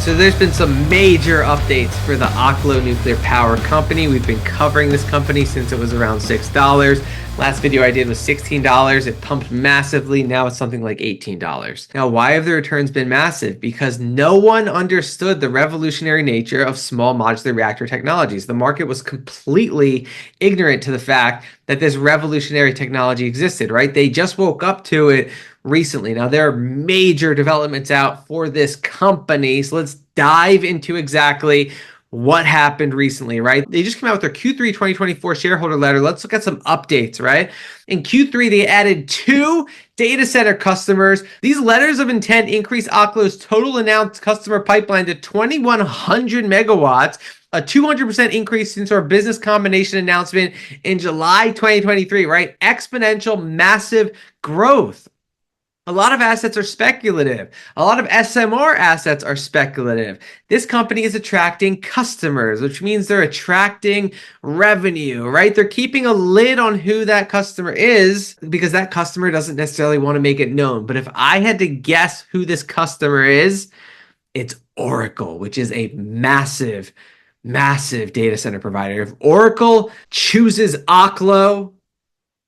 So there's been some major updates for the Oklo nuclear power company. We've been covering this company since it was around $6. Last video I did was $16. It pumped massively. Now it's something like $18. Now, why have the returns been massive? Because no one understood the revolutionary nature of small modular reactor technologies. The market was completely ignorant to the fact that this revolutionary technology existed, right? They just woke up to it recently. Now, there are major developments out for this company. So let's dive into exactly what happened recently, right? They just came out with their Q3 2024 shareholder letter. Let's look at some updates, right? In Q3, they added 2 data center customers. These letters of intent increase Oklo's total announced customer pipeline to 2,100 megawatts, a 200% increase since our business combination announcement in July 2023, right? Exponential, massive growth. A lot of assets are speculative. A lot of SMR assets are speculative. This company is attracting customers, which means they're attracting revenue, right? They're keeping a lid on who that customer is because that customer doesn't necessarily want to make it known. But if I had to guess who this customer is, it's Oracle, which is a massive data center provider. If Oracle chooses Oklo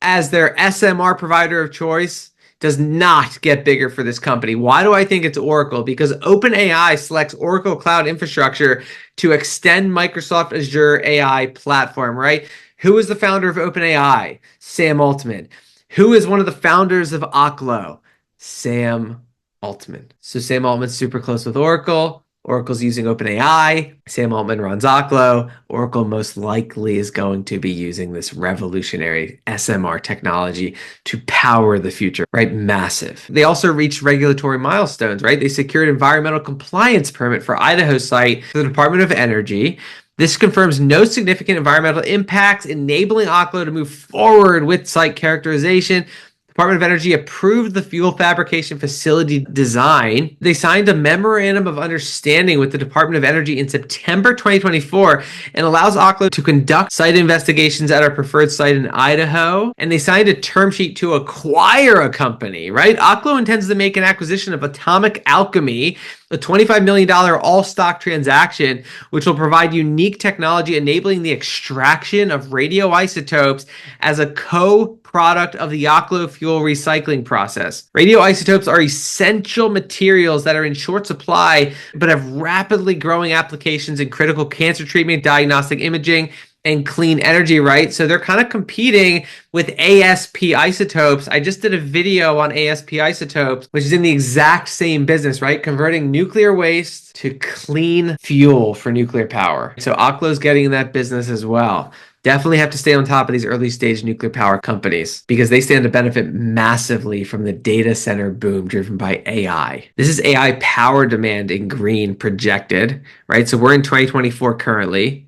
as their SMR provider of choice, does not get bigger for this company. Why do I think it's Oracle? Because OpenAI selects Oracle Cloud Infrastructure to extend Microsoft Azure AI platform, right? Who is the founder of OpenAI? Sam Altman. Who is one of the founders of Oklo? Sam Altman. So Sam Altman's super close with Oracle. Oracle's using OpenAI. Sam Altman runs Oklo. Oracle most likely is going to be using this revolutionary SMR technology to power the future, right? Massive. They also reached regulatory milestones, right? They secured environmental compliance permit for Idaho site for the Department of Energy. This confirms no significant environmental impacts, enabling Oklo to move forward with site characterization. Department of Energy approved the fuel fabrication facility design. They signed a memorandum of understanding with the Department of Energy in September 2024 and allows Oklo to conduct site investigations at our preferred site in Idaho. And they signed a term sheet to acquire a company, right? Oklo intends to make an acquisition of Atomic Alchemy, a $25 million all-stock transaction, which will provide unique technology enabling the extraction of radioisotopes as a co-product of the Oklo fuel recycling process. Radioisotopes are essential materials that are in short supply, but have rapidly growing applications in critical cancer treatment, diagnostic imaging, and clean energy, right? So they're kind of competing with ASP isotopes. I just did a video on ASP isotopes, which is in the exact same business, right? Converting nuclear waste to clean fuel for nuclear power. So Oklo's getting in that business as well. Definitely have to stay on top of these early stage nuclear power companies because they stand to benefit massively from the data center boom driven by AI. This is AI power demand in green projected, right? So we're in 2024 currently.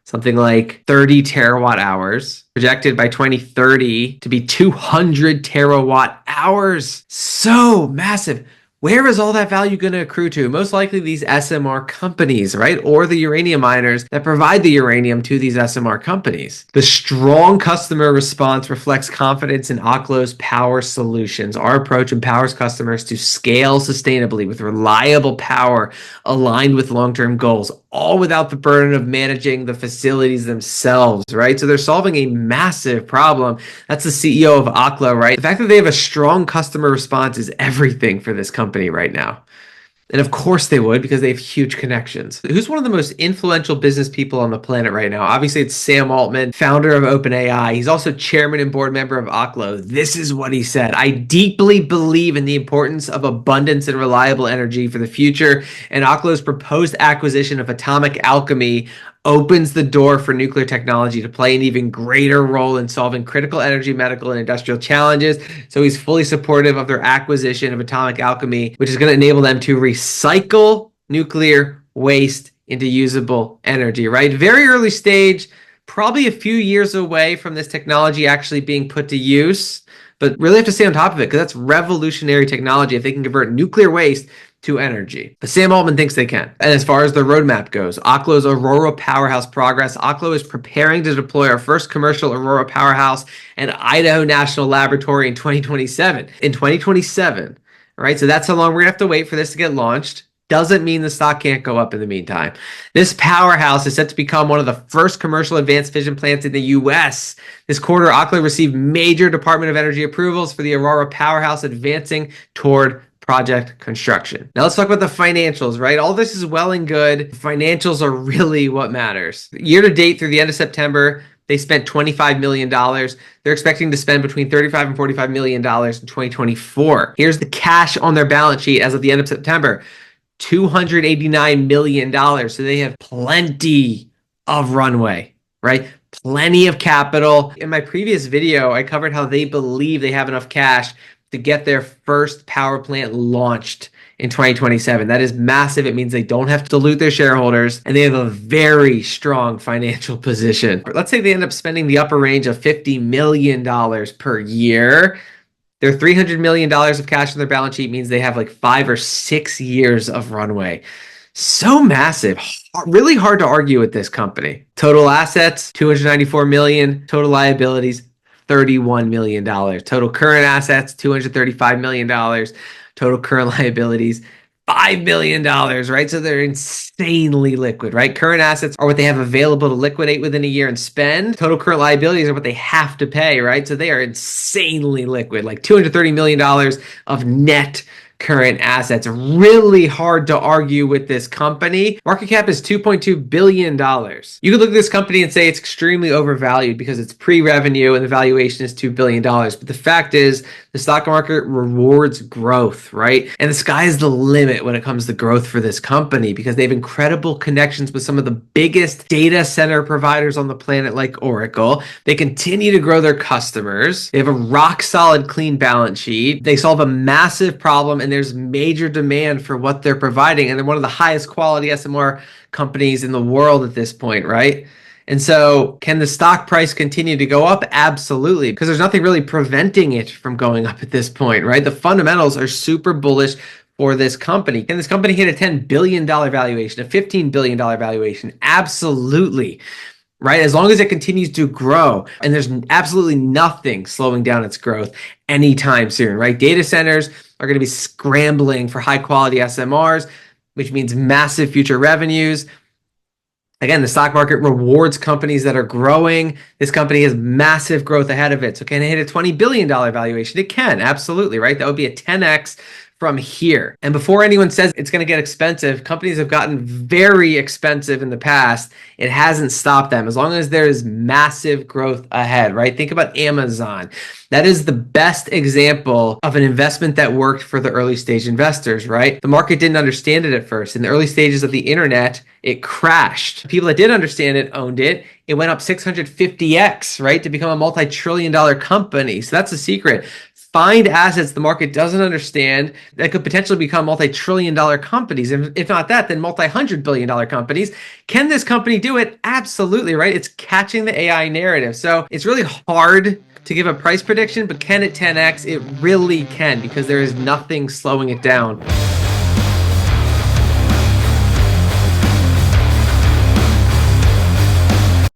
Something like 30 terawatt hours, projected by 2030 to be 200 terawatt hours. So massive. Where is all that value going to accrue to? Most likely these SMR companies, right? Or the uranium miners that provide the uranium to these SMR companies. The strong customer response reflects confidence in Oklo's power solutions. Our approach empowers customers to scale sustainably with reliable power aligned with long-term goals, all without the burden of managing the facilities themselves, right? So they're solving a massive problem. That's the CEO of Oklo, right? The fact that they have a strong customer response is everything for this company right now. And of course they would, because they have huge connections. Who's one of the most influential business people on the planet right now? Obviously, it's Sam Altman, founder of OpenAI. He's also chairman and board member of Oklo. This is what he said: "I deeply believe in the importance of abundance and reliable energy for the future, and Oklo's proposed acquisition of Atomic Alchemy opens the door for nuclear technology to play an even greater role in solving critical energy, medical, and industrial challenges." So he's fully supportive of their acquisition of Atomic Alchemy, which is going to enable them to recycle nuclear waste into usable energy, right? Very early stage, probably a few years away from this technology actually being put to use, but really have to stay on top of it because that's revolutionary technology if they can convert nuclear waste to energy. But Sam Altman thinks they can. And as far as the roadmap goes, Oklo's Aurora Powerhouse progress. Oklo is preparing to deploy our first commercial Aurora Powerhouse at Idaho National Laboratory in 2027. In 2027, right? So that's how long we're gonna have to wait for this to get launched. doesn't mean the stock can't go up in the meantime. This powerhouse is set to become one of the first commercial advanced fission plants in the US. This quarter, Oklo received major Department of Energy approvals for the Aurora powerhouse, advancing toward project construction. Now let's talk about the financials, right? All this is well and good. Financials are really what matters. Year to date through the end of September, they spent $25 million. They're expecting to spend between $35 and $45 million in 2024. Here's the cash on their balance sheet as of the end of September. $289 million. So they have plenty of runway, right? Plenty of capital. In my previous video, I covered how they believe they have enough cash to get their first power plant launched in 2027. That is massive. It means they don't have to dilute their shareholders, and they have a very strong financial position. Let's say they end up spending the upper range of $50 million per year. Their $300 million of cash on their balance sheet means they have like 5 or 6 years of runway. So massive. Really hard to argue with this company. Total assets, $294 million. Total liabilities, $31 million. Total current assets, $235 million. Total current liabilities, $5 million, right? So they're insanely liquid, right? Current assets are what they have available to liquidate within a year and spend. Total current liabilities are what they have to pay, right? So they are insanely liquid, like $230 million of net current assets. Really hard to argue with this company. Market cap is $2.2 billion. You could look at this company and say it's extremely overvalued because it's pre-revenue and the valuation is $2 billion. But the fact is the stock market rewards growth, right? And the sky is the limit when it comes to growth for this company because they have incredible connections with some of the biggest data center providers on the planet like Oracle. They continue to grow their customers. They have a rock solid clean balance sheet. They solve a massive problem and there's major demand for what they're providing. And they're one of the highest quality SMR companies in the world at this point, right? And so can the stock price continue to go up? Absolutely, because there's nothing really preventing it from going up at this point, right? The fundamentals are super bullish for this company. Can this company hit a $10 billion valuation, a $15 billion valuation? Absolutely. Right? As long as it continues to grow, and there's absolutely nothing slowing down its growth anytime soon, right? Data centers are going to be scrambling for high quality SMRs, which means massive future revenues. Again, the stock market rewards companies that are growing. This company has massive growth ahead of it. So can it hit a $20 billion valuation? It can, absolutely, right? That would be a 10x from here. And before anyone says it's going to get expensive, companies have gotten very expensive in the past. It hasn't stopped them as long as there is massive growth ahead, right? Think about Amazon. That is the best example of an investment that worked for the early stage investors, right? The market didn't understand it at first. In the early stages of the internet, it crashed. People that did understand it owned it. It went up 650x, right, to become a multi-trillion-dollar company. So that's the secret. Find assets the market doesn't understand that could potentially become multi-trillion-dollar companies. And if not that, then multi-hundred-billion-dollar companies. Can this company do it? Absolutely, right? It's catching the AI narrative. So it's really hard to give a price prediction, but can it 10x? It really can because there is nothing slowing it down.